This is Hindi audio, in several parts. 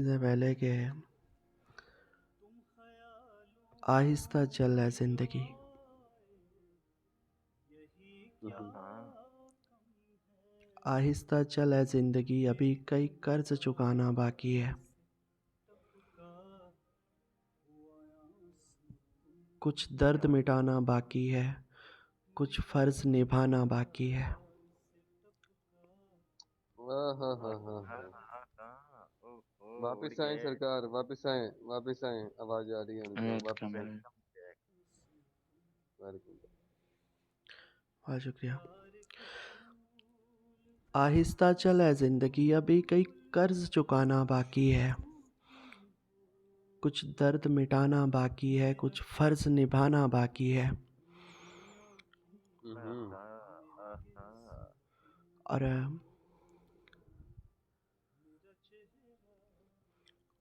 से पहले के आहिस्ता चल है जिंदगी, आहिस्ता चल है जिंदगी, अभी कई कर्ज चुकाना बाकी है। कुछ दर्द मिटाना बाकी है, कुछ फर्ज निभाना बाकी है। वापिस आए सरकार, वापिस आए, वापिस आए। आवाज आ रही है उनको, वापिस आए। बहुत शुक्रिया। आहिस्ता चल है जिंदगी, अभी कई कर्ज चुकाना बाकी है। कुछ दर्द मिटाना बाकी है, कुछ फर्ज निभाना बाकी है।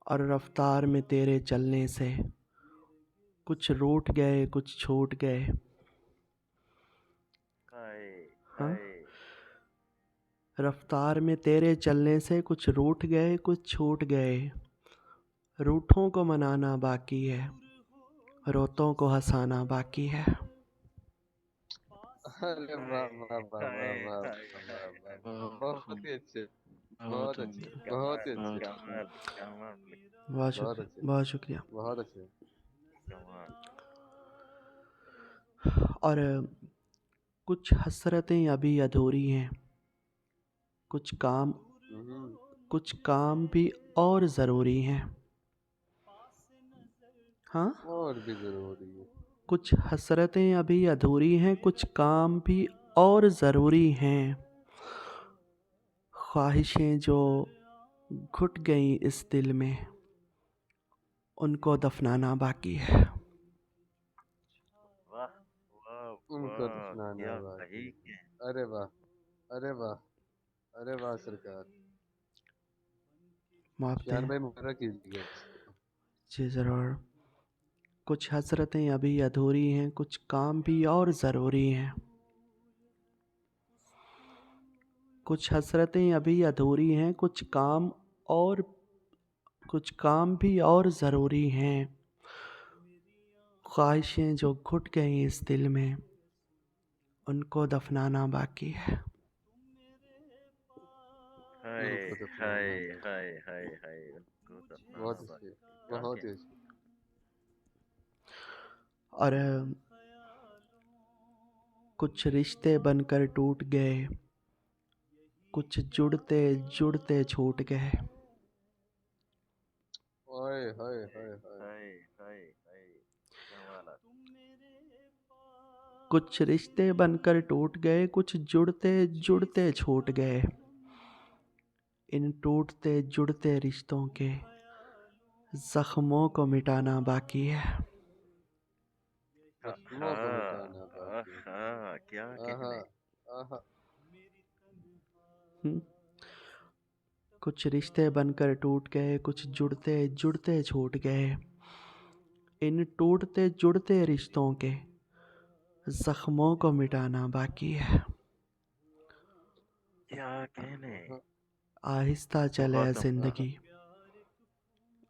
और रफ्तार में तेरे चलने से कुछ रूठ गए, कुछ छूट गए। हाँ, रफ्तार में तेरे चलने से कुछ रूठ गए, कुछ छूट गए। रूठों को मनाना बाकी है, रोतों को हंसाना बाकी है। अरे वाह वाह वाह वाह वाह वाह वाह, बहुत ही अच्छे, बहुत अच्छे, बहुत ही अच्छे, बहुत बहुत शुक्रिया, अच्छे, बहुत शुक्रिया। बहुत अच्छे। और कुछ हसरतें अभी अधूरी हैं, कुछ काम भी और ज़रूरी हैं। हाँ, और भी जरूरी है। कुछ हसरतें अभी अधूरी हैं, कुछ काम भी और ज़रूरी हैं। ख्वाहिशें जो घुट गई इस दिल में, उनको दफनाना बाकी है। उनको दफनाना बाकी। अरे वाह, अरे वाह, अरे वाह सरकार। मुआवते शान हैं भाई मुबारक कीजिएगा इसको। जी ज़रूर। कुछ हसरतें अभी अधूरी हैं, कुछ काम भी और ज़रूरी हैं। कुछ हसरतें अभी अधूरी हैं, कुछ काम भी और ज़रूरी हैं। ख्वाहिशें जो घुट गई इस दिल में, उनको दफनाना बाकी है। उनको दफनाना बाकी। बहुत अच्छे, बहुत ही अच्छे। और कुछ रिश्ते बनकर टूट गए, कुछ जुड़ते जुड़ते छूट गए। ओए हाय हाय हाय। कुछ रिश्ते बनकर टूट गए, कुछ जुड़ते जुड़ते छूट गए। इन टूटते जुड़ते रिश्तों के जख्मों को मिटाना बाकी है। जख्मों को मिटाना बाकी है। आहा, आहा। हम्म? कुछ रिश्ते बनकर टूट गए, कुछ जुड़ते जुड़ते छूट गए। इन टूटते जुड़ते रिश्तों के जख्मों को मिटाना बाकी है। आहा। आहिस्ता चले आहा। जिंदगी,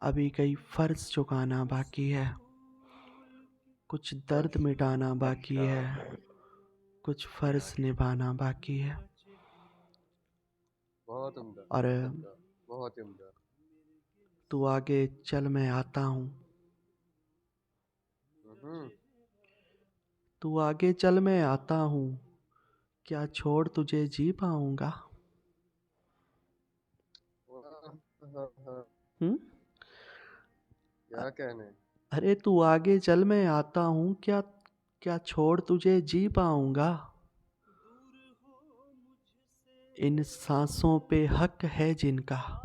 अभी कई फर्ज चुकाना बाकी है। कुछ दर्द फर्ज। मिटाना बाकी है, कुछ फर्ज निभाना बाकी है। बहुत उम्दा, और उम्दा, बहुत ही उम्दा। तू आगे चल, मैं आता हूँ। हम्म। तू आगे चल, मैं आता हूँ। क्या छोड़ तुझे जी पाऊंगा? आहा। हम्म? क्या कहने। अरे तू आगे चल, मैं आता हूँ। क्या क्या छोड़ तुझे जी पाऊंगा? इन सांसों पे हक है जिनका,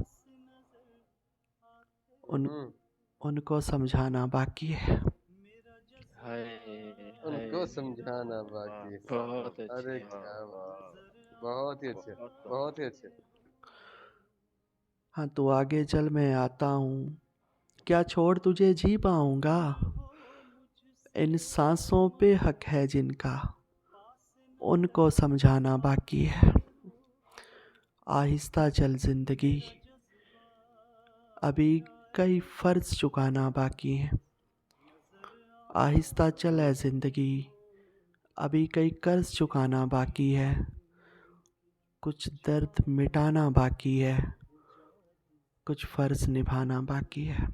उन हम्म। उनको समझाना बाकी है। उनको समझाना बाकी है। अरे क्या बात। बहुत ही अच्छे, बहुत ही अच्छे। हाँ, तू आगे चल, मैं आता हूँ। क्या छोड़ तुझे जी पाऊंगा? इन सांसों पे हक है जिनका, उनको समझाना बाकी है। आहिस्ता चल जिंदगी, अभी कई फ़र्ज़ चुकाना बाकी है। आहिस्ता चले ज़िंदगी, अभी कई कर्ज़ चुकाना बाकी है। कुछ दर्द मिटाना बाकी है, कुछ फ़र्ज़ निभाना बाकी है,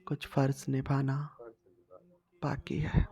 कुछ फ़र्ज़ निभाना बाकी है।